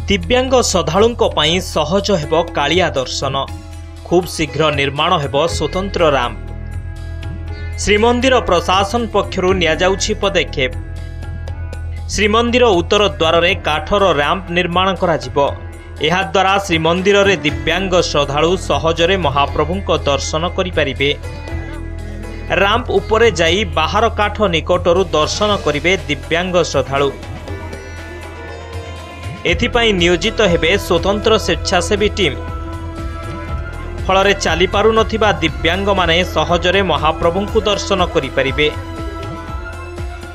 दिव्यांग श्रद्धालुओं पई सहज हेबो कालिया दर्शन। खूब शीघ्र निर्माण हेबो स्वतंत्र रैंप। श्रीमंदिर प्रशासन पक्षरु नियाजाउछि पदक्षेप। श्रीमंदिर उत्तर द्वार रे काठर रैंप निर्माण करा जिवो। एहा द्वारा श्रीमंदिर रे दिव्यांग श्रद्धालु सहजरे महाप्रभुंक दर्शन करि परिबे। रैंप उपरे जाई बाहर काठ निकटरु दर्शन करिवे दिव्यांग श्रद्धालु। एथिपाई नियोजित हेबे स्वतंत्र स्वेच्छासेवी टीम। फल चली पारु नथिबा दिव्यांग माने सहजरे महाप्रभुंकु दर्शन करि परिबे।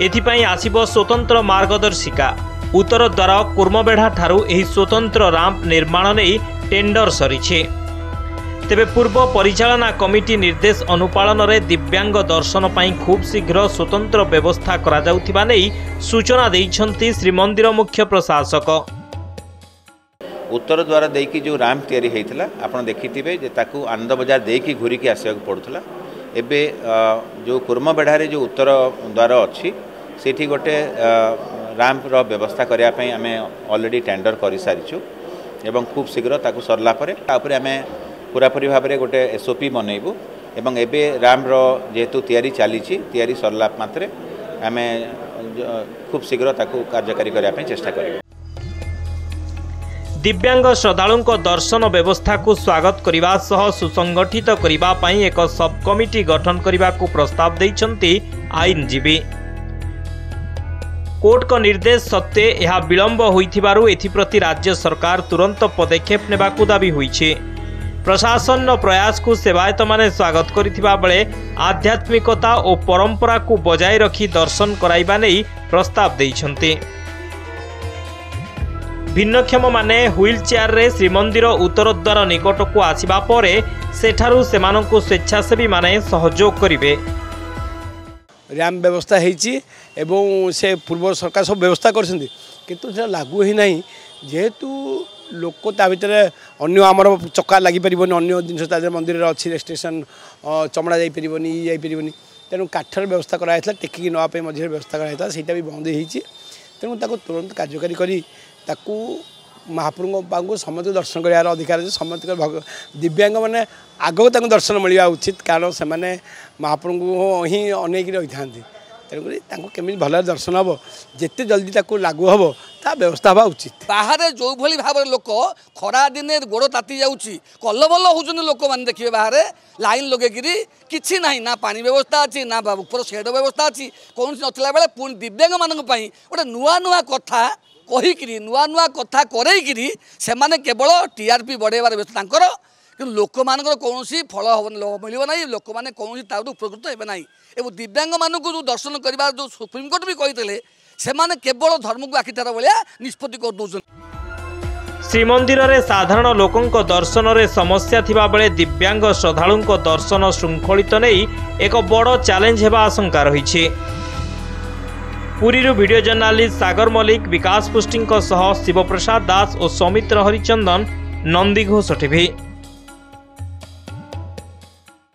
एथिपाई आसीबो स्वतंत्र मार्गदर्शिका। उत्तर द्वार कुर्मबेढ़ा ठारू एही स्वतंत्र रैंप निर्माण नै टेंडर सरिछे। तेबे पूर्व परिचालना कमिटी निर्देश अनुपालन रे दिव्यांग दर्शन पाई खूब शीघ्र स्वतंत्र व्यवस्था करा जाउथिबा नै सूचना दैछंती श्रीमंदिर मुख्य प्रशासक। उत्तर द्वार देकी जो रैंप तैयारी होता आपड़ देखिथे ताकू आनंद बजार देकी घूरिकी आसवाक पड़ूला। एबे जो कुर्मबेढ़ारे जो उत्तर द्वार अच्छी सेठी गोटे रैंप रो व्यवस्था करने आम ऑलरेडी टेंडर कर सारीचु एवं खूब शीघ्र ताकू सरला परे तापरे आम पूरापूरी भाव में गोटे एसओपी बनइबू एवं एबे रैंप रो जेहेतु तैयारी चली तैयारी सरला मात्रे आम खूब शीघ्र ताकू कार्यकारी करने चेष्टा करिबू। दिव्यांग श्रद्धालुओं दर्शन व्यवस्था को स्वागत करने सह सुसंगठित करने एक सब कमिटी गठन करने को प्रस्ताव देइछंती आईनजीवी। कोर्ट को निर्देश सत्वे यह विलंब होइथिबारु एथिप्रति राज्य सरकार तुरंत पदक्षेप नेबाकू दाबी होइछे। प्रशासन प्रयास को सेवायत माने स्वागत करिथिबा बेले आध्यात्मिकता और परंपरा को बजाय रखी दर्शन कराइबा नै प्रस्ताव देइछंती। भिन्नक्षम माने व्हील चेयर रे श्रीमंदिर उत्तर द्वार निकट को आसिबा परे सेठारु सेमानंकु स्वेच्छासेवी माने सहयोग करिवे। रैंप व्यवस्था होती एवं से पूर्व सरकार सब व्यवस्था करछंती किंतु से लागू ही नहीं जेहेतु लोक ता भीतर अन्य आमर चक्का लगी पारिबनी अन्य जिनस मंदिर अच्छी रेस्ट्रिक्शन चमड़ा जाई पारिबनी जाई पारिबनी तेणु काठर व्यवस्था कराइला टेकिकी नवाई मझे व्यवस्था कराइला सेटा भी बंद होती तेणु ताको तुरंत कार्यकारी करी ताकू महाप्रभु पाखु समस्त दर्शन करार अधिकार अच्छे। समस्त दिव्यांग मैंने आगक दर्शन मिलवा उचित कारण से महाप्रभु ही अनेक रही था तेणुक केमी भल दर्शन हम जिते जल्दी लागू हम ता व्यवस्था हवा उचित। बाहर जो भली भाव लोक खरा दिने गोड़ ताती जाऊँगी कलबल होने लोक मैंने देखिए बाहर लाइन लगे किसी ना ना पानी व्यवस्था अच्छी ना ऊपर शेड व्यवस्था अच्छी कौन नथिला बेले पुणी दिव्यांग मान गोटे नुआ नुआ कथा कहीकि नुआ नुआ कथा करेकि से केवल टीआरपी बढ़ेबार व्यवस्था कि लोक मान कौन फल मिल ना लोक मैंने कौन उपकृत हे ना एवं दिव्यांग मानक जो दर्शन करने जो सुप्रीमकोर्ट भी कही से केवल धर्म को आखिटार भाया निष्पत्ति कर दौर। श्रीमंदिर रे साधारण लोकों दर्शन रे समस्या थिबा बेले दिव्यांग श्रद्धालुओं दर्शन श्रृंखलित नहीं एक बड़ चैलेंज हेबा आशंका रही। पुरीरू वीडियो जर्नालिस्ट सागर मल्लिक, विकास पुष्टिंग सह शिवप्रसाद दास और सौमित्र हरिचंदन, नंदीघोष टीवी।